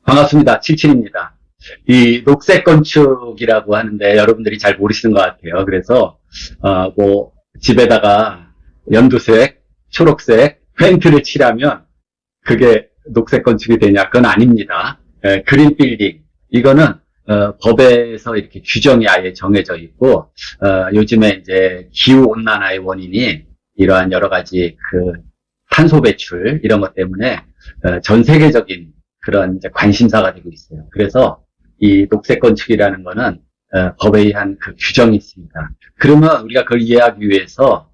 반갑습니다. 칠칠입니다. 이 녹색 건축이라고 하는데 여러분들이 잘 모르시는 것 같아요. 그래서 집에다가 연두색, 초록색 페인트를 칠하면 그게 녹색 건축이 되냐? 그건 아닙니다. 그린 빌딩 이거는 법에서 이렇게 규정이 아예 정해져 있고 요즘에 이제 기후 온난화의 원인이 이러한 여러 가지 그 탄소 배출 이런 것 때문에 전 세계적인 그런 이제 관심사가 되고 있어요. 그래서 이 녹색 건축이라는 거는 법에 의한 그 규정이 있습니다. 그러면 우리가 그걸 이해하기 위해서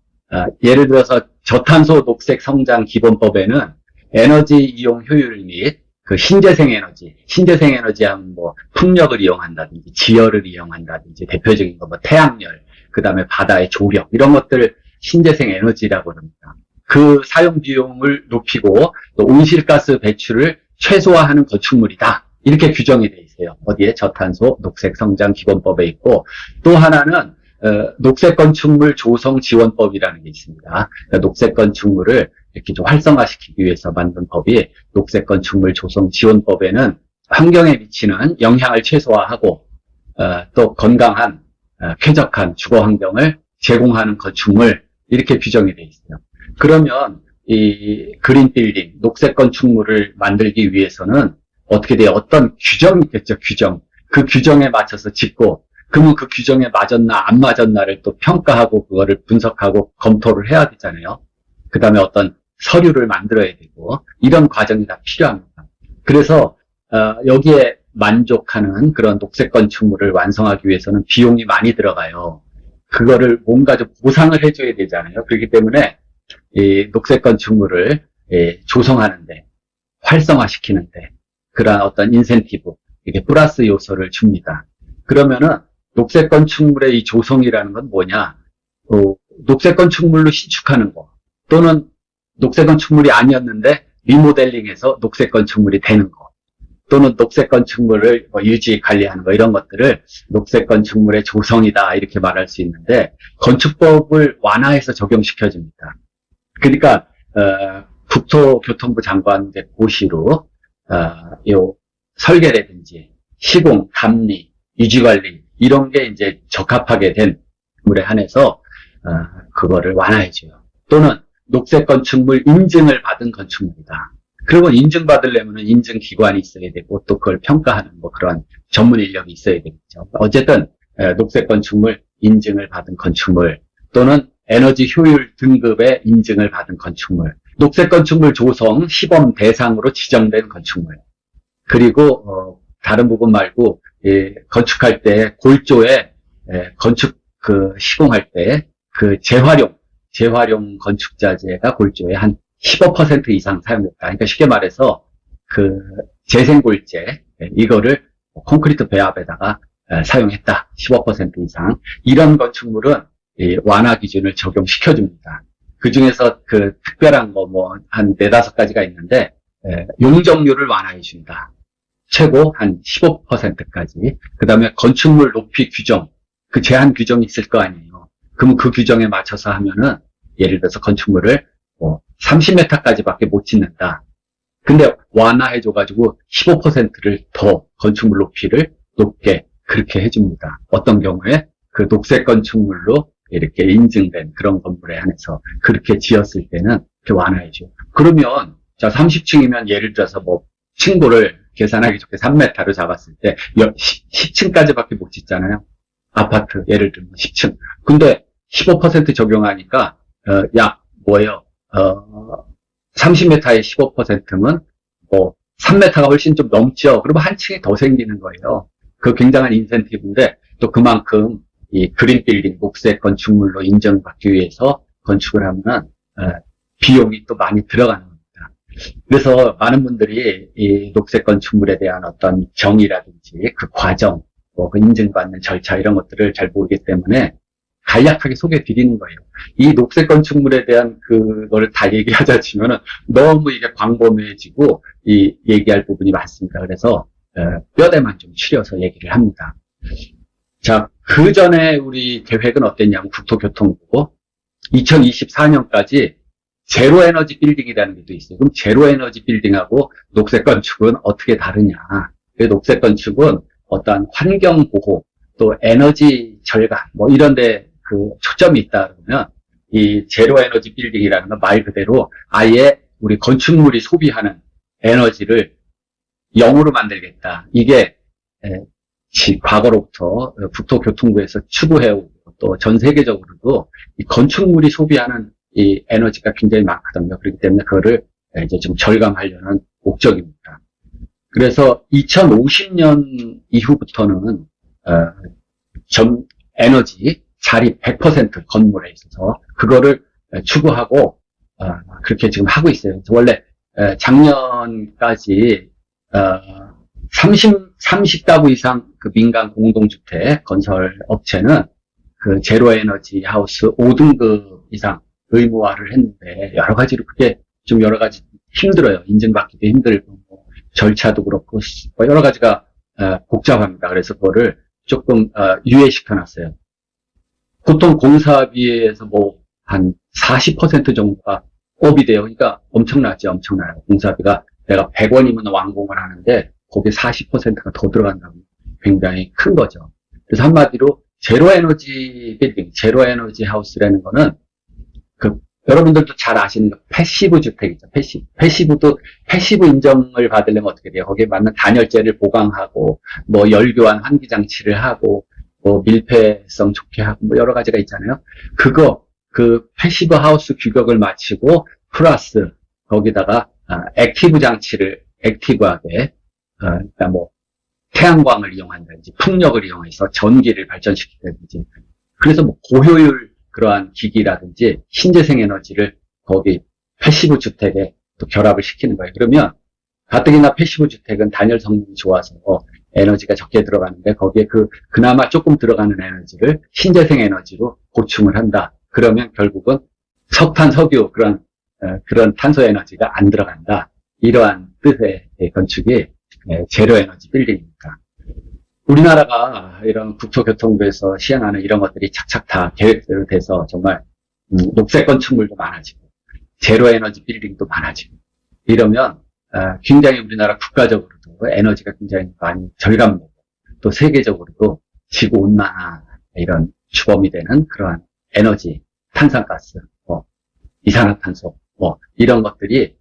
예를 들어서 저탄소 녹색 성장 기본법에는 에너지 이용 효율 및 그 신재생 에너지 하면 뭐 풍력을 이용한다든지 지열을 이용한다든지 대표적인 거 뭐 태양열, 그 다음에 바다의 조력 이런 것들을 신재생 에너지라고 합니다. 그 사용 비용을 높이고 또 온실가스 배출을 최소화하는 건축물이다. 이렇게 규정이 돼 있어요. 어디에? 저탄소 녹색 성장 기본법에 있고 또 하나는 녹색 건축물 조성 지원법이라는 게 있습니다. 그러니까 녹색 건축물을 이렇게 좀 활성화시키기 위해서 만든 법이 녹색 건축물 조성 지원법에는 환경에 미치는 영향을 최소화하고 또 건강한 쾌적한 주거 환경을 제공하는 건축물 이렇게 규정이 돼 있어요. 그러면 이 그린 빌딩, 녹색 건축물을 만들기 위해서는 어떻게 돼요? 어떤 규정이 있겠죠, 규정. 그 규정에 맞춰서 짓고, 그러면 그 규정에 맞았나, 안 맞았나를 또 평가하고, 그거를 분석하고, 검토를 해야 되잖아요. 그 다음에 어떤 서류를 만들어야 되고, 이런 과정이 다 필요합니다. 그래서, 여기에 만족하는 그런 녹색 건축물을 완성하기 위해서는 비용이 많이 들어가요. 그거를 뭔가 좀 보상을 해줘야 되잖아요. 그렇기 때문에, 이 녹색 건축물을 조성하는데, 활성화시키는데, 그러한 어떤 인센티브, 이게 플러스 요소를 줍니다. 그러면은, 녹색 건축물의 이 조성이라는 건 뭐냐? 녹색 건축물로 신축하는 거, 또는 녹색 건축물이 아니었는데, 리모델링해서 녹색 건축물이 되는 거, 또는 녹색 건축물을 유지, 관리하는 거, 이런 것들을 녹색 건축물의 조성이다, 이렇게 말할 수 있는데, 건축법을 완화해서 적용시켜줍니다. 그러니까 국토교통부 장관 고시로 요 설계라든지 시공, 감리, 유지관리 이런 게 이제 적합하게 된 물에 한해서 그거를 완화해줘요. 또는 녹색 건축물 인증을 받은 건축물이다. 그러면 인증받으려면 인증기관이 있어야 되고 또 그걸 평가하는 뭐 그런 전문 인력이 있어야 되겠죠. 어쨌든 녹색 건축물 인증을 받은 건축물 또는 에너지 효율 등급의 인증을 받은 건축물, 녹색 건축물 조성 시범 대상으로 지정된 건축물, 그리고 다른 부분 말고 건축할 때 골조에 건축 시공할 때 그 재활용 건축자재가 골조에 한 15% 이상 사용됐다. 그러니까 쉽게 말해서 그 재생골재 이거를 콘크리트 배합에다가 사용했다. 15% 이상. 이런 건축물은 완화 기준을 적용시켜줍니다. 그 중에서 그 특별한 거 한 4-5가지가 있는데, 용적률을 완화해준다. 최고 한 15%까지. 그 다음에 건축물 높이 규정, 그 제한 규정이 있을 거 아니에요. 그럼 그 규정에 맞춰서 하면은, 예를 들어서 건축물을 30m까지밖에 못 짓는다. 근데 완화해줘가지고 15%를 더 건축물 높이를 높게 그렇게 해줍니다. 어떤 경우에 그 녹색 건축물로 이렇게 인증된 그런 건물에 한해서 그렇게 지었을 때는 이렇게 완화해줘. 그러면 자 30층이면 예를 들어서 뭐 층고를 계산하기 좋게 3m로 잡았을 때 10층까지밖에 못 짓잖아요. 아파트 예를 들면 10층. 근데 15% 적용하니까 약 뭐예요? 30m의 15%면 뭐 3m가 훨씬 좀 넘죠. 그러면 한 층이 더 생기는 거예요. 그 굉장한 인센티브인데 또 그만큼 이 그린 빌딩, 녹색 건축물로 인정받기 위해서 건축을 하면 비용이 또 많이 들어가는 겁니다. 그래서 많은 분들이 이 녹색 건축물에 대한 어떤 정의라든지 그 과정, 그 인증받는 절차 이런 것들을 잘 모르기 때문에 간략하게 소개해 드리는 거예요. 이 녹색 건축물에 대한 그거를 다 얘기하자 치면은 너무 이게 광범위해지고 이 얘기할 부분이 많습니다. 그래서 뼈대만 좀 추려서 얘기를 합니다. 자, 그 전에 우리 계획은 어땠냐면 국토교통부고 2024년까지 제로 에너지 빌딩이라는 게 또 있어요. 그럼 제로 에너지 빌딩하고 녹색 건축은 어떻게 다르냐? 그 녹색 건축은 어떠한 환경 보호, 또 에너지 절감, 뭐 이런데 그 초점이 있다 그러면 이 제로 에너지 빌딩이라는 건 말 그대로 아예 우리 건축물이 소비하는 에너지를 0으로 만들겠다. 이게 과거로부터 국토교통부에서 추구해오고 또 전 세계적으로도 이 건축물이 소비하는 이 에너지가 굉장히 많거든요. 그렇기 때문에 그거를 이제 좀 절감하려는 목적입니다. 그래서 2050년 이후부터는 전 에너지 자립 100% 건물에 있어서 그거를 추구하고 그렇게 지금 하고 있어요. 원래 작년까지 30가구 이상 그 민간 공동주택 건설 업체는 그 제로 에너지 하우스 5등급 이상 의무화를 했는데 여러 가지로 그게 좀 여러 가지 힘들어요. 인증받기도 힘들고 뭐 절차도 그렇고 뭐 여러 가지가 복잡합니다. 그래서 그거를 조금 유예시켜놨어요. 보통 공사비에서 뭐 한 40% 정도가 업이 돼요. 그러니까 엄청나죠. 엄청나요. 공사비가 내가 100원이면 완공을 하는데 거기에 40%가 더 들어간다면 굉장히 큰 거죠. 그래서 한마디로 제로 에너지 빌딩, 제로 에너지 하우스라는 거는 그 여러분들도 잘 아시는 거 패시브 주택이죠. 패시브 인정을 받으려면 어떻게 돼요? 거기에 맞는 단열재를 보강하고 뭐 열교환 환기 장치를 하고 뭐 밀폐성 좋게 하고 뭐 여러 가지가 있잖아요. 그 패시브 하우스 규격을 마치고 플러스 거기다가 액티브 장치를 액티브하게 그러니까 뭐 태양광을 이용한다든지 풍력을 이용해서 전기를 발전시키든지 그래서 뭐 고효율 그러한 기기라든지 신재생 에너지를 거기 패시브 주택에 또 결합을 시키는 거예요. 그러면 가뜩이나 패시브 주택은 단열 성능이 좋아서 에너지가 적게 들어가는데 거기에 그나마 조금 들어가는 에너지를 신재생 에너지로 보충을 한다. 그러면 결국은 석탄, 석유 그런 탄소 에너지가 안 들어간다. 이러한 뜻의 건축이 제로 에너지 빌딩입니다. 우리나라가 이런 국토교통부에서 시행하는 이런 것들이 착착 다 계획대로 돼서 정말 녹색 건축물도 많아지고 제로 에너지 빌딩도 많아지고 이러면 굉장히 우리나라 국가적으로도 에너지가 굉장히 많이 절감되고 또 세계적으로도 지구온난화 이런 주범이 되는 그러한 에너지, 탄산가스, 이산화탄소 이런 것들이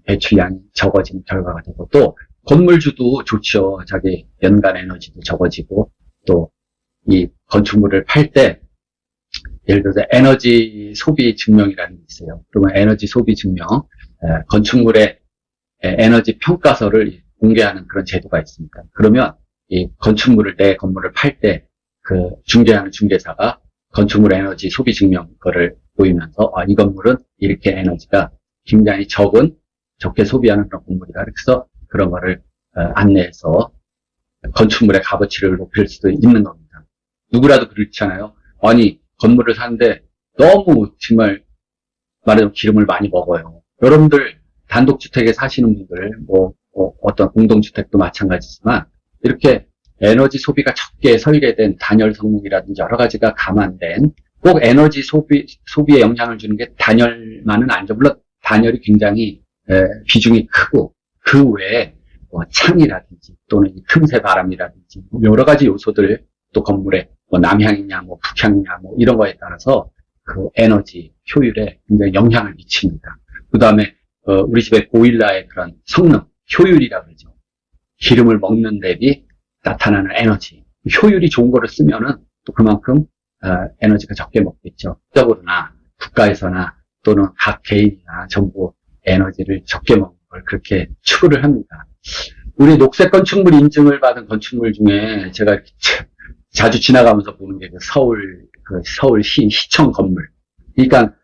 배출량이 적어지는 결과가 되고 또 건물주도 좋죠. 자기 연간 에너지도 적어지고 또 이 건축물을 팔 때 예를 들어서 에너지 소비 증명이라는 게 있어요. 그러면 에너지 소비 증명, 건축물의 에너지 평가서를 공개하는 그런 제도가 있습니다. 그러면 이 건축물을 내 건물을 팔 때 그 중개하는 중개사가 건축물 에너지 소비 증명 거를 보이면서 이 건물은 이렇게 에너지가 굉장히 적게 소비하는 그런 건물이다. 그래서 그런 거를 안내해서 건축물의 값어치를 높일 수도 있는 겁니다. 누구라도 그렇잖아요. 아니 건물을 사는데 너무 정말 말하자면 기름을 많이 먹어요. 여러분들 단독주택에 사시는 분들 어떤 공동주택도 마찬가지지만 이렇게 에너지 소비가 적게 설계된 단열 성능이라든지 여러 가지가 감안된 꼭 에너지 소비에 영향을 주는 게 단열만은 아니죠. 물론 단열이 굉장히 비중이 크고 그 외에 창이라든지 또는 틈새 바람이라든지 여러 가지 요소들 또 건물에 남향이냐 북향이냐 이런 거에 따라서 그 에너지 효율에 굉장히 영향을 미칩니다. 그 다음에 우리 집의 보일러의 그런 성능, 효율이라고 그러죠. 기름을 먹는 대비 나타나는 에너지, 효율이 좋은 거를 쓰면은 또 그만큼 에너지가 적게 먹겠죠. 국가적으로나 국가에서나 또는 각 개인이나 전부 에너지를 적게 먹는 걸 그렇게 추구를 합니다. 우리 녹색 건축물 인증을 받은 건축물 중에 제가 자주 지나가면서 보는 게 서울시 시청 건물. 그러니까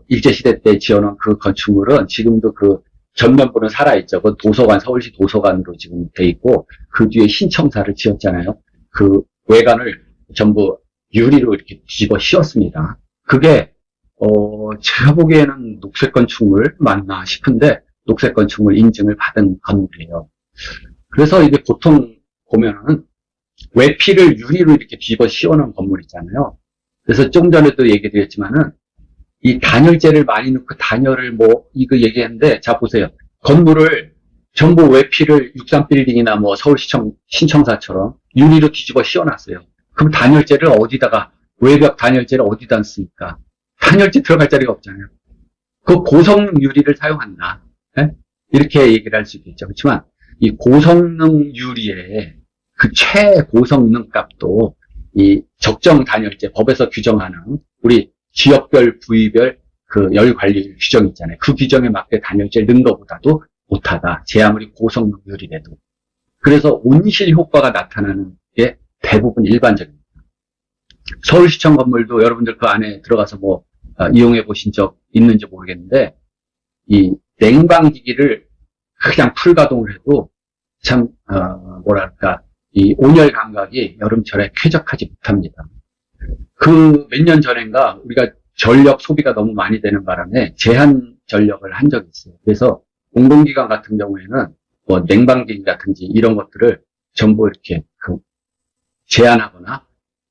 일제시대 때 지어놓은 그 건축물은 지금도 그 전면부는 살아있죠. 그 도서관, 서울시 도서관으로 지금 돼 있고, 그 뒤에 신청사를 지었잖아요. 그 외관을 전부 유리로 이렇게 뒤집어 씌웠습니다. 그게, 제가 보기에는 녹색 건축물 맞나 싶은데, 녹색 건축물 인증을 받은 건물이에요. 그래서 이게 보통 보면은, 외피를 유리로 이렇게 뒤집어 씌워놓은 건물 있잖아요. 그래서 좀 전에도 얘기 드렸지만은, 이 단열재를 많이 넣고 단열을 뭐 이거 얘기했는데, 자 보세요. 건물을 전부 외피를 63빌딩이나 뭐 서울시청 신청사처럼 유리로 뒤집어 씌워놨어요. 그럼 단열재를 어디다가, 외벽 단열재를 어디다 씁니까? 단열재 들어갈 자리가 없잖아요. 그 고성능 유리를 사용한다. 네? 이렇게 얘기를 할 수 있겠죠. 그렇지만 이 고성능 유리의 그 최고성능 값도 이 적정 단열재, 법에서 규정하는 우리 지역별, 부위별 그 열 관리 규정 있잖아요. 그 규정에 맞게 단열재를 넣은 것보다도 못하다. 제 아무리 고성능 유리래도. 그래서 온실 효과가 나타나는 게 대부분 일반적입니다. 서울시청 건물도 여러분들 그 안에 들어가서 뭐 이용해 보신 적 있는지 모르겠는데, 이 냉방기기를 그냥 풀가동을 해도 참 뭐랄까, 이 온열 감각이 여름철에 쾌적하지 못합니다. 그 몇 년 전인가 우리가 전력 소비가 너무 많이 되는 바람에 제한 전력을 한 적이 있어요. 그래서 공공기관 같은 경우에는 뭐 냉방기기라든지 이런 것들을 전부 이렇게 제한하거나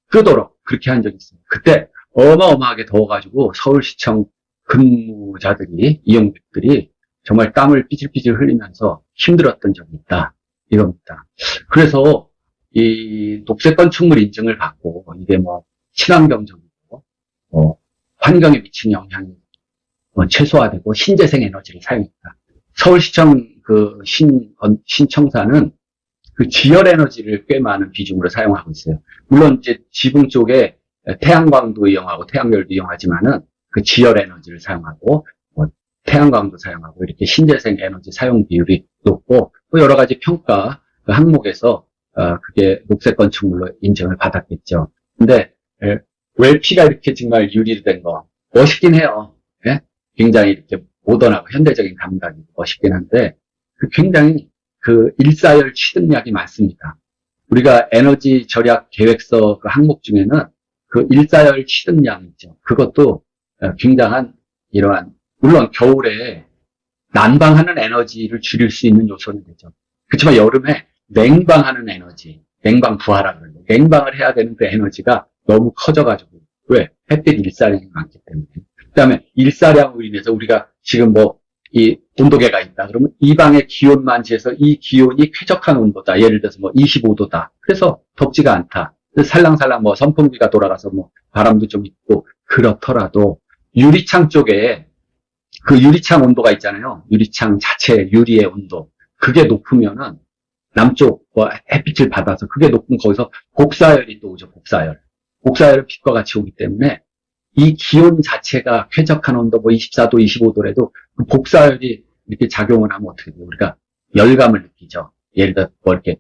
끄도록 그렇게 한 적이 있어요. 그때 어마어마하게 더워가지고 서울시청 근무자들이, 이용객들이 정말 땀을 삐질삐질 흘리면서 힘들었던 적이 있다. 이겁니다. 그래서 이 녹색 건축물 인증을 받고 이게 뭐 친환경적이고 환경에 미치는 영향이 최소화되고 신재생 에너지를 사용했다. 서울시청 그 신청사는 그 지열 에너지를 꽤 많은 비중으로 사용하고 있어요. 물론 이제 지붕 쪽에 태양광도 이용하고 태양열도 이용하지만은 그 지열 에너지를 사용하고 태양광도 사용하고 이렇게 신재생 에너지 사용 비율이 높고 또 여러 가지 평가 그 항목에서 그게 녹색 건축물로 인정을 받았겠죠. 근데 웰피가 이렇게 정말 유리된 거 멋있긴 해요. 예? 굉장히 이렇게 모던하고 현대적인 감각이 멋있긴 한데 굉장히 그 일사열 취득량이 많습니다. 우리가 에너지 절약 계획서 그 항목 중에는 그 일사열 취득량 있죠. 그것도 굉장한 이러한, 물론 겨울에 난방하는 에너지를 줄일 수 있는 요소는 되죠. 그렇지만 여름에 냉방하는 에너지, 냉방 부하라 그러죠. 냉방을 해야 되는 그 에너지가 너무 커져가지고, 왜? 햇빛 일사량이 많기 때문에. 그 다음에 일사량으로 인해서 우리가 지금 뭐 이 온도계가 있다. 그러면 이 방의 기온만 재서 이 기온이 쾌적한 온도다. 예를 들어서 뭐 25도다. 그래서 덥지가 않다. 살랑살랑 뭐 선풍기가 돌아가서 뭐 바람도 좀 있고 그렇더라도 유리창 쪽에 그 유리창 온도가 있잖아요. 유리창 자체 유리의 온도. 그게 높으면은 남쪽 뭐 햇빛을 받아서 그게 높으면 거기서 복사열이 또 오죠. 복사열은 빛과 같이 오기 때문에 이 기온 자체가 쾌적한 온도, 뭐 24도, 25도라도 그 복사열이 이렇게 작용을 하면 어떻게 돼요? 우리가 열감을 느끼죠. 예를 들어, 뭐 이렇게,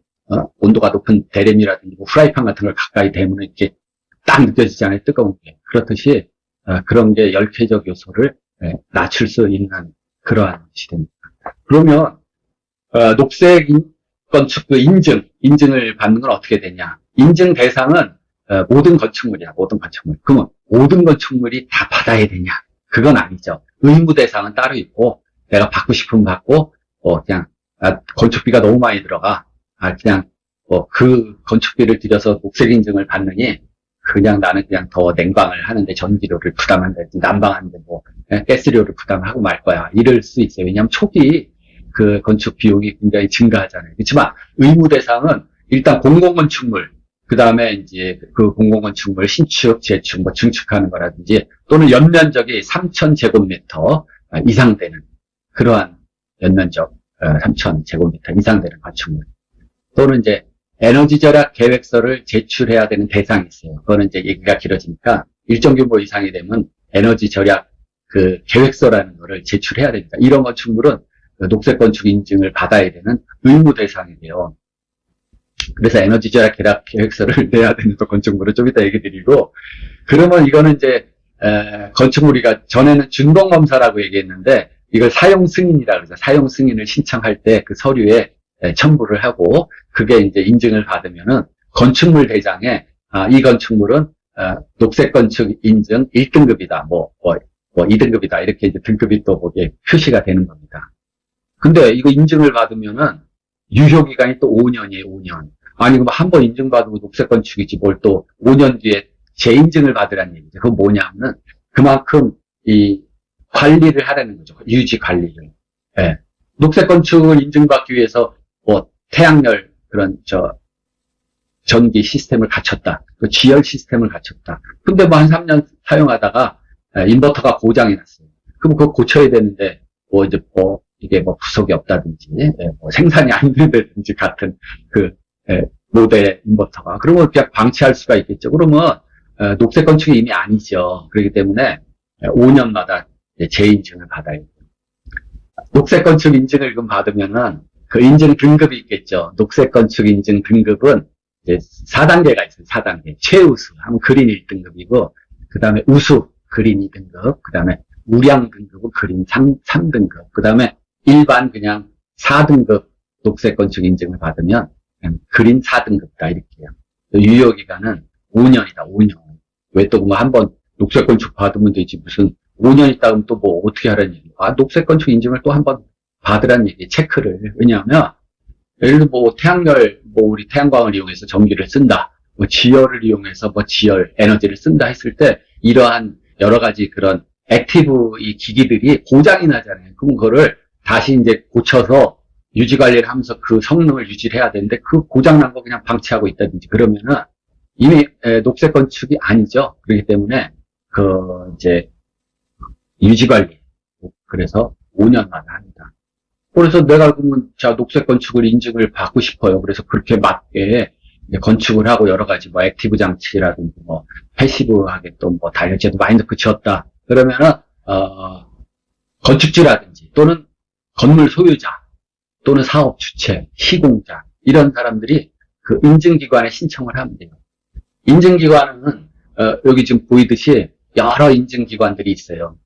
온도가 높은 대рем이라든지 뭐 프라이팬 같은 걸 가까이 대면 이렇게 딱 느껴지잖아요. 뜨거운 게. 그렇듯이, 그런 게 열쾌적 요소를 낮출 수 있는 그러한 시대입니다. 그러면, 녹색 건축 그 인증을 받는 건 어떻게 되냐? 인증 대상은 모든 건축물이야, 모든 건축물. 그러면 모든 건축물이 다 받아야 되냐? 그건 아니죠. 의무 대상은 따로 있고, 내가 받고 싶으면 받고, 그냥, 건축비가 너무 많이 들어가. 그냥, 그 건축비를 들여서 녹색 인증을 받느니, 그냥 나는 그냥 더 냉방을 하는데 전기료를 부담한다든지, 난방하는데 뭐, 가스료를 부담하고 말 거야. 이럴 수 있어요. 왜냐하면 초기 그 건축 비용이 굉장히 증가하잖아요. 그렇지만 의무 대상은 일단 공공건축물, 그 다음에 이제 그 공공건축물 신축, 재축, 뭐 증축하는 거라든지 또는 연면적이 3,000제곱미터 이상 되는 그러한 연면적 3,000제곱미터 이상 되는 건축물 또는 이제 에너지 절약 계획서를 제출해야 되는 대상이 있어요. 그거는 이제 얘기가 길어지니까 일정 규모 이상이 되면 에너지 절약 그 계획서라는 거를 제출해야 됩니다. 이런 건축물은 녹색 건축 인증을 받아야 되는 의무 대상이 돼요. 그래서 에너지 절약 계획서를 내야 되는 건축물을 좀 이따 얘기 드리고, 그러면 이거는 이제, 건축물이가 전에는 준공검사라고 얘기했는데, 이걸 사용 승인이라고 그러죠. 사용 승인을 신청할 때 그 서류에 첨부를 하고, 그게 이제 인증을 받으면은 건축물 대장에, 이 건축물은, 녹색 건축 인증 1등급이다. 2등급이다. 이렇게 이제 등급이 또 거기에 표시가 되는 겁니다. 근데 이거 인증을 받으면은, 유효기간이 또 5년이에요, 5년. 아니, 그럼 한 번 인증받으면 녹색 건축이지 뭘 또 5년 뒤에 재인증을 받으라는 얘기죠. 그건 뭐냐면은 그만큼 이 관리를 하라는 거죠. 유지 관리를. 예. 녹색 건축을 인증받기 위해서 뭐 태양열 그런 전기 시스템을 갖췄다. 그 지열 시스템을 갖췄다. 근데 뭐 한 3년 사용하다가 인버터가 고장이 났어요. 그럼 그거 고쳐야 되는데 뭐 이제 뭐 이게 뭐 부속이 없다든지 뭐 생산이 안 된다든지 같은 그 모델 인버터가 그러면 그냥 방치할 수가 있겠죠. 그러면 녹색 건축이 이미 아니죠. 그렇기 때문에 5년마다 재인증을 받아야 돼요. 녹색 건축 인증을 그럼 받으면은 그 인증 등급이 있겠죠. 녹색 건축 인증 등급은 이제 4단계가 있어요. 4단계. 최우수 하면 그린 1등급이고 그 다음에 우수 그린 2등급, 그 다음에 우량 등급은 그린 3등급, 그 다음에 일반 그냥 4등급 녹색 건축 인증을 받으면 그냥 그린 4등급다 이렇게요. 유효기간은 5년이다. 5년. 왜 또 뭐 한번 녹색 건축 받으면 되지 무슨 5년 있다 그러면 또 뭐 어떻게 하라는 얘기. 녹색 건축 인증을 또 한번 받으라는 얘기, 체크를. 왜냐하면 예를 들어 뭐 태양열, 뭐 우리 태양광을 이용해서 전기를 쓴다, 뭐 지열을 이용해서 뭐 지열 에너지를 쓴다 했을 때 이러한 여러 가지 그런 액티브 이 기기들이 고장이 나잖아요. 그럼 그거를 다시 이제 고쳐서 유지 관리를 하면서 그 성능을 유지를 해야 되는데 그 고장 난 거 그냥 방치하고 있다든지 그러면은 이미 녹색 건축이 아니죠. 그렇기 때문에 그 이제 유지 관리 그래서 5년마다 합니다. 그래서 내가 그러면 자 녹색 건축을 인증을 받고 싶어요. 그래서 그렇게 맞게 건축을 하고 여러 가지 뭐 액티브 장치라든지 뭐 패시브하게 또 뭐 단열재도 많이 넣고 지었다. 그러면은 건축주라든지 또는 건물 소유자 또는 사업 주체, 시공자 이런 사람들이 그 인증기관에 신청을 하면 돼요. 인증기관은 여기 지금 보이듯이 여러 인증기관들이 있어요.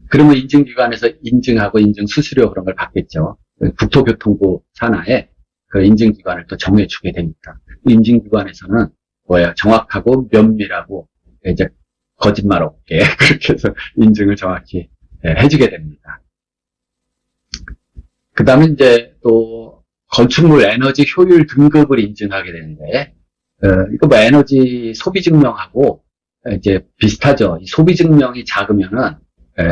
그러면 인증기관에서 인증하고 인증 수수료 그런 걸 받겠죠. 국토교통부 산하에 그 인증기관을 또 정해주게 됩니다. 인증기관에서는 정확하고 면밀하고 이제 거짓말 없게 그렇게 해서 인증을 정확히 해주게 됩니다. 그 다음에 이제 또 건축물 에너지 효율 등급을 인증하게 되는데, 이거 뭐 에너지 소비 증명하고 이제 비슷하죠. 이 소비 증명이 작으면은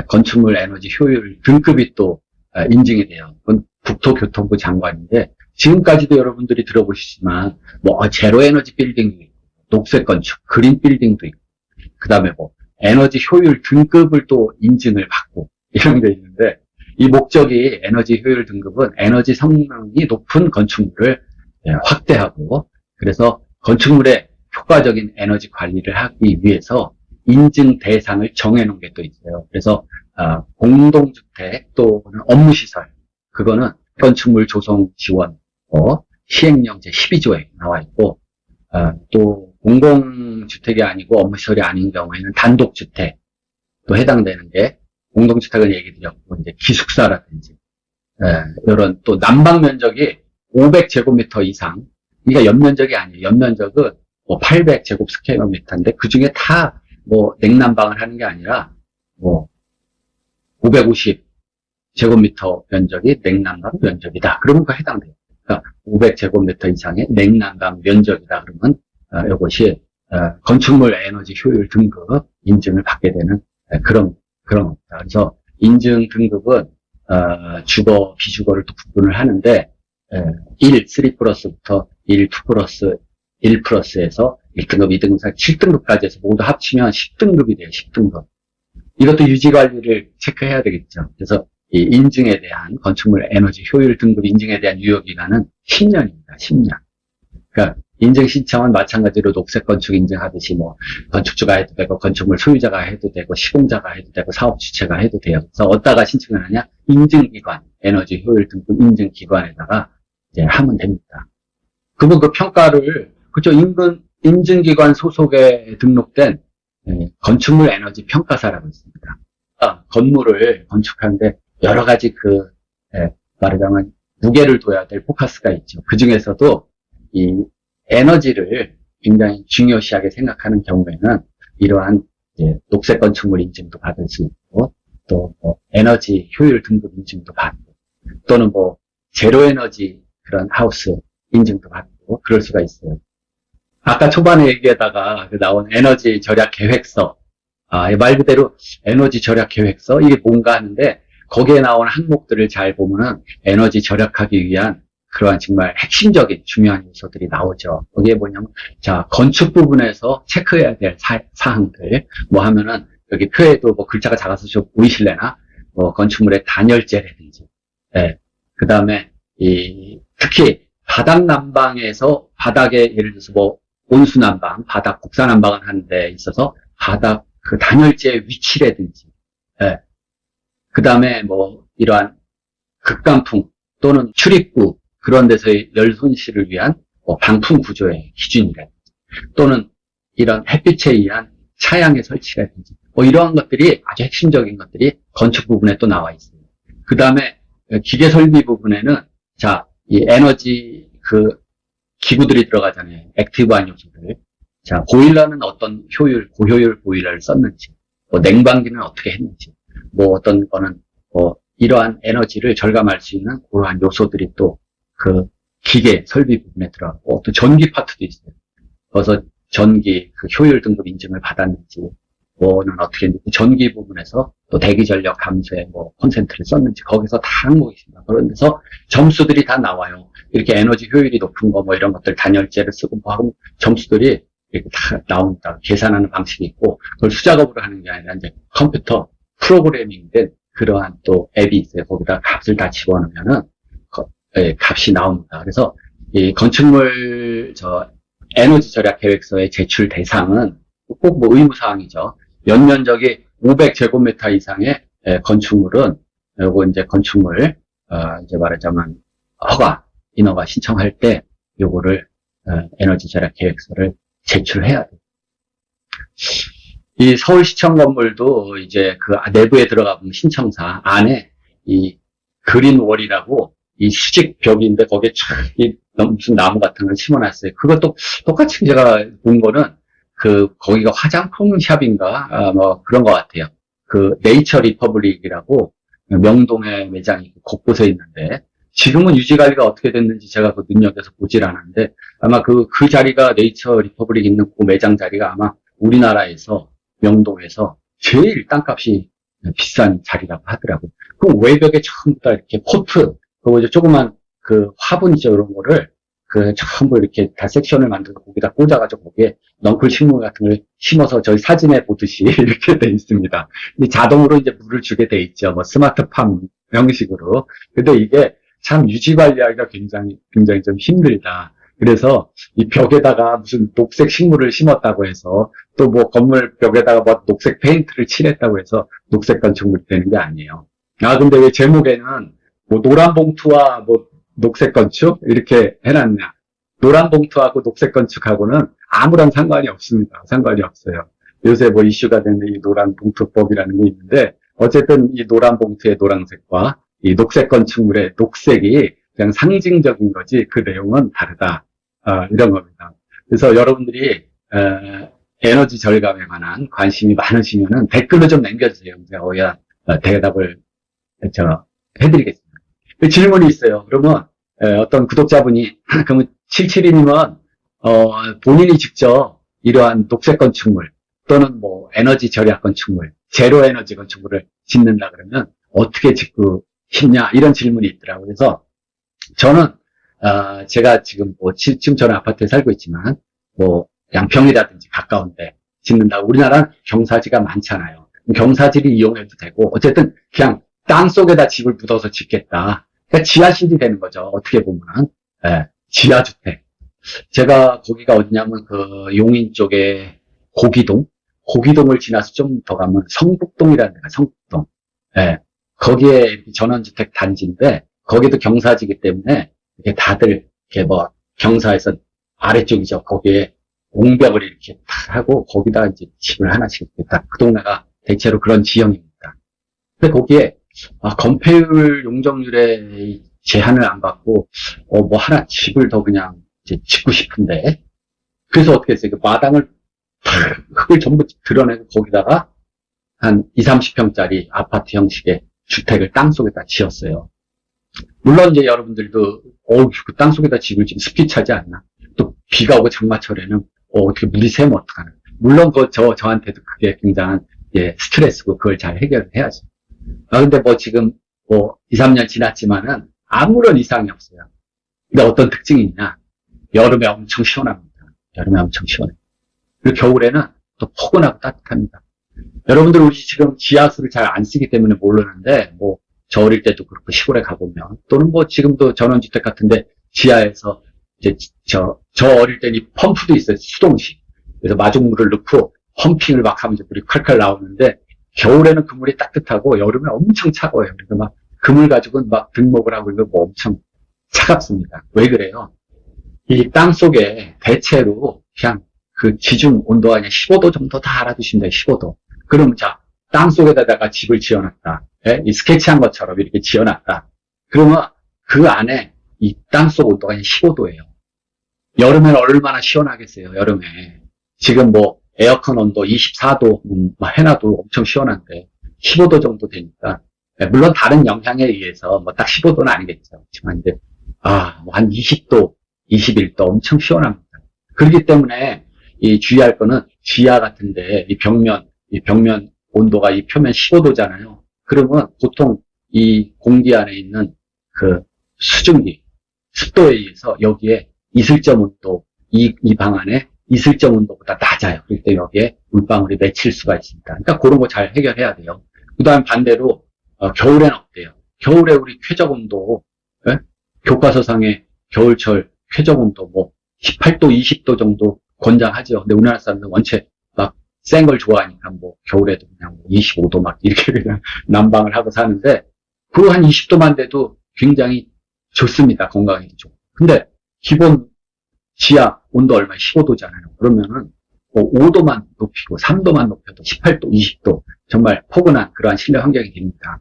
건축물 에너지 효율 등급이 또 인증이 돼요. 그건 국토교통부 장관인데, 지금까지도 여러분들이 들어보시지만, 뭐, 제로 에너지 빌딩도 있고, 녹색 건축, 그린 빌딩도 있고, 그 다음에 뭐, 에너지 효율 등급을 또 인증을 받고, 이런 게 있는데, 이 목적이 에너지 효율 등급은 에너지 성능이 높은 건축물을 확대하고, 그래서 건축물의 효과적인 에너지 관리를 하기 위해서 인증 대상을 정해놓은 게 또 있어요. 그래서, 공동주택 또는 업무시설, 그거는 건축물 조성 지원, 시행령 제12조에 나와 있고, 또 공공주택이 아니고 업무시설이 아닌 경우에는 단독주택 또 해당되는 게 공동주택을 얘기 드렸고, 이제 기숙사라든지, 이런 또 난방 면적이 500제곱미터 이상, 그러니까 연면적이 아니에요. 연면적은 뭐 800제곱스퀘어미터인데 그 중에 다 뭐 냉난방을 하는 게 아니라 뭐 550제곱미터 면적이 냉난방 면적이다. 그러면 그거 해당돼요. 그러니까 500제곱미터 이상의 냉난방 면적이다. 그러면 이것이 건축물 에너지 효율 등급 인증을 받게 되는 그런 겁니다. 그래서 인증 등급은 주거, 비주거를 또 구분을 하는데 1, 3 플러스부터 1, 2 플러스, 1 플러스에서 1등급, 2등급, 7등급까지 해서 모두 합치면 10등급이 돼요. 10등급. 이것도 유지관리를 체크해야 되겠죠. 그래서 이 인증에 대한 건축물 에너지 효율 등급 인증에 대한 유효기간은 10년입니다. 10년. 그러니까 인증 신청은 마찬가지로 녹색 건축 인증하듯이 뭐 건축주가 해도 되고 건축물 소유자가 해도 되고 시공자가 해도 되고 사업 주체가 해도 돼요. 그래서 어디다가 신청을 하냐? 인증기관, 에너지 효율 등급 인증기관에다가 이제 하면 됩니다. 그러면 그 평가를 그죠? 인증기관 소속에 등록된 건축물 에너지 평가사라고 있습니다. 건물을 건축하는데 여러 가지 말하자면 무게를 둬야 될 포커스가 있죠. 그 중에서도 이 에너지를 굉장히 중요시하게 생각하는 경우에는 이러한 녹색 건축물 인증도 받을 수 있고, 또 뭐 에너지 효율 등급 인증도 받고, 또는 뭐 제로 에너지 그런 하우스 인증도 받고 그럴 수가 있어요. 아까 초반에 얘기하다가 나온 에너지 절약 계획서, 말 그대로 에너지 절약 계획서, 이게 뭔가 하는데, 거기에 나오는 항목들을 잘 보면은 에너지 절약하기 위한 그러한 정말 핵심적인 중요한 요소들이 나오죠. 거기에 뭐냐면, 자, 건축 부분에서 체크해야 될 사항들, 뭐 하면은, 여기 표에도 뭐 글자가 작아서 좀 보이실래나? 뭐, 건축물의 단열재라든지, 예. 그 다음에, 특히, 바닥 난방에서 바닥에 예를 들어서 뭐, 온수 난방, 바닥 국산 난방을 하는 데 있어서 바닥 그 단열재의 위치라든지, 예. 그 다음에 뭐, 이러한 극강풍 또는 출입구, 그런 데서의 열 손실을 위한 뭐 방풍 구조의 기준이라든지, 또는 이런 햇빛에 의한 차양의 설치라든지, 뭐 이러한 것들이 아주 핵심적인 것들이 건축 부분에 또 나와 있습니다. 그 다음에 기계 설비 부분에는, 자, 이 에너지 그 기구들이 들어가잖아요. 액티브한 요소들. 자, 보일러는 어떤 고효율 보일러를 썼는지, 뭐 냉방기는 어떻게 했는지, 뭐 어떤 거는 뭐 이러한 에너지를 절감할 수 있는 그러한 요소들이 또 그 기계 설비 부분에 들어가고, 또 전기 파트도 있어요. 그래서 전기 그 효율 등급 인증을 받았는지, 뭐는 어떻게 했는지, 전기 부분에서 또 대기 전력 감소에 뭐 콘센트를 썼는지, 거기서 다 항목이 있습니다. 그런 데서 점수들이 다 나와요. 이렇게 에너지 효율이 높은 거 뭐 이런 것들 단열재를 쓰고 뭐 하고 점수들이 이렇게 다 나온다. 계산하는 방식이 있고, 그걸 수작업으로 하는 게 아니라 이제 컴퓨터 프로그래밍된 그러한 또 앱이 있어요. 거기다 값을 다 집어넣으면은 값이 나옵니다. 그래서 이 건축물 에너지 절약 계획서의 제출 대상은 꼭 뭐 의무사항이죠. 연면적이 500제곱미터 이상의 건축물은, 요거 이제 건축물, 이제 말하자면 인허가 신청할 때 요거를, 에너지 절약 계획서를 제출해야 돼요. 이 서울시청 건물도 이제 그 내부에 들어가 보면 신청사 안에 이 그린월이라고 이 수직 벽인데 거기에 무슨 나무 같은 걸 심어놨어요. 그것도 똑같이 제가 본 거는 거기가 화장품 샵인가, 뭐 그런 것 같아요. 그 네이처 리퍼블릭이라고 명동에 매장이 곳곳에 있는데, 지금은 유지 관리가 어떻게 됐는지 제가 그 눈여겨서 보질 않았는데, 아마 그 자리가 네이처 리퍼블릭 있는 그 매장 자리가 아마 우리나라에서 명동에서 제일 땅값이 비싼 자리라고 하더라고요. 그 외벽에 전부 다 이렇게 포트, 그리고 이제 조그만 그 화분이죠, 이런 거를 전부 이렇게 다 섹션을 만들고 거기다 꽂아가지고 거기에 넝쿨 식물 같은 걸 심어서 저희 사진에 보듯이 이렇게 돼 있습니다. 자동으로 이제 물을 주게 돼 있죠. 뭐 스마트팜 형식으로. 근데 이게 참 유지 관리하기가 굉장히 좀 힘들다. 그래서 이 벽에다가 무슨 녹색 식물을 심었다고 해서, 또 뭐 건물 벽에다가 뭐 녹색 페인트를 칠했다고 해서 녹색 건축물이 되는 게 아니에요. 근데 왜 제목에는 뭐 노란 봉투와 뭐 녹색 건축 이렇게 해놨냐? 노란 봉투하고 녹색 건축하고는 아무런 상관이 없습니다. 상관이 없어요. 요새 뭐 이슈가 되는 이 노란 봉투법이라는 게 있는데, 어쨌든 이 노란 봉투의 노란색과 이 녹색 건축물의 녹색이 그냥 상징적인 거지 그 내용은 다르다. 이런 겁니다. 그래서 여러분들이 에너지 절감에 관한 관심이 많으시면은 댓글로 좀 남겨주세요. 제가 대답을 해드리겠습니다. 질문이 있어요. 그러면 어떤 구독자분이 그러면 772님은 본인이 직접 이러한 녹색 건축물 또는 뭐 에너지 절약 건축물, 제로 에너지 건축물을 짓는다 그러면 어떻게 짓고 싶냐, 이런 질문이 있더라고요. 그래서 저는 제가 지금 지금 저는 아파트에 살고 있지만 뭐 양평이라든지 가까운데 짓는다. 우리나라는 경사지가 많잖아요. 경사지를 이용해도 되고, 어쨌든 그냥 땅 속에다 집을 묻어서 짓겠다. 그러니까 지하실이 되는 거죠. 어떻게 보면은. 지하주택. 제가 거기가 어디냐면 용인 쪽에 고기동을 지나서 좀 더 가면 성북동이라는 데가 성북동. 거기에 전원주택 단지인데, 거기도 경사지기 때문에 이렇게 다들 이렇게 뭐 경사에서 아래쪽이죠. 거기에 옹벽을 이렇게 탁 하고 거기다 이제 집을 하나씩 딱, 그 동네가 대체로 그런 지형입니다. 근데 거기에 건폐율 용적률에 제한을 안 받고 뭐 하나 집을 더 그냥 이제 짓고 싶은데, 그래서 어떻게 했어요? 그 마당을 흙을 전부 드러내고 거기다가 한 20-30평짜리 아파트 형식의 주택을 땅속에다 지었어요. 물론 이제 여러분들도 그 땅속에다 집을 지면 습기 차지 않나? 또 비가 오고 장마철에는 어떻게 물이 새면 어떡하나? 물론 저한테도 그게 굉장한 예, 스트레스고 그걸 잘 해결해야죠. 근데 뭐 지금 뭐 2, 3년 지났지만은 아무런 이상이 없어요. 근데 어떤 특징이 있냐? 여름에 엄청 시원합니다. 여름에 엄청 시원해요. 그리고 겨울에는 또 포근하고 따뜻합니다. 여러분들 우리 지금 지하수를 잘 안 쓰기 때문에 모르는데 뭐 저 어릴 때도 그렇고 시골에 가보면 또는 뭐 지금도 전원주택 같은데 지하에서 이제 저 어릴 때는 펌프도 있어요. 수동식. 그래서 마중물을 넣고 펌핑을 막 하면 물이 콸콸 나오는데 겨울에는 그 물이 따뜻하고 여름에 엄청 차가워요. 그래서 막 그물 가지고는 막 등목을 하고 이거 뭐 엄청 차갑습니다. 왜 그래요? 이 땅 속에 대체로 그냥 그 지중 온도가 그냥 15도 정도 다 알아두시면 돼요. 15도. 그럼 자, 땅 속에다가 집을 지어놨다. 예? 이 스케치한 것처럼 이렇게 지어놨다. 그러면 그 안에 이 땅 속 온도가 그냥 15도예요. 여름에는 얼마나 시원하겠어요. 여름에. 지금 뭐 에어컨 온도 24도 해놔도 엄청 시원한데 15도 정도 되니까 물론 다른 영향에 의해서 뭐 딱 15도는 아니겠죠. 그렇지만 이제 뭐 한 20도, 21도 엄청 시원합니다. 그렇기 때문에 이 주의할 거는 지하 같은데 이 벽면 온도가 이 표면 15도잖아요. 그러면 보통 이 공기 안에 있는 그 수증기, 습도에 의해서 여기에 이슬점 온도, 이 방 안에 이슬점 온도보다 낮아요. 그럴 때 여기에 물방울이 맺힐 수가 있습니다. 그러니까 그런 거 잘 해결해야 돼요. 그 다음 반대로 겨울에는 어때요? 겨울에 우리 쾌적 온도, 예? 교과서상의 겨울철 쾌적 온도 뭐 18도, 20도 정도 권장하죠. 근데 우리나라 사람들은 원체 막 센 걸 좋아하니까 뭐 겨울에도 그냥 25도 막 이렇게 그냥 난방을 하고 사는데 그 한 20도만 돼도 굉장히 좋습니다. 건강에 좋고. 근데 기본 지하 온도 얼마 15도잖아요. 그러면은 뭐 5도만 높이고 3도만 높여도 18도, 20도 정말 포근한 그러한 실내 환경이 됩니다.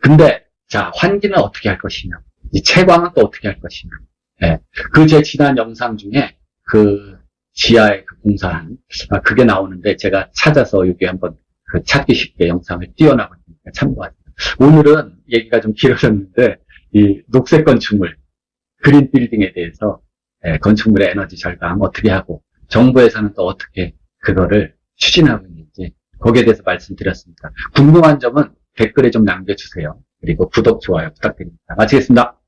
근데 자, 환기는 어떻게 할 것이냐? 이 채광은 또 어떻게 할 것이냐? 예. 그 제 지난 영상 중에 그 지하에 그 공사한 그게 나오는데 제가 찾아서 여기 한번 그 찾기 쉽게 영상을 띄워놔 보니까 참고하세요. 오늘은 얘기가 좀 길어졌는데 이 녹색 건축물, 그린 빌딩에 대해서 건축물의 에너지 절감 어떻게 하고 정부에서는 또 어떻게 그거를 추진하고 있는지 거기에 대해서 말씀드렸습니다. 궁금한 점은 댓글에 좀 남겨주세요. 그리고 구독, 좋아요 부탁드립니다. 마치겠습니다.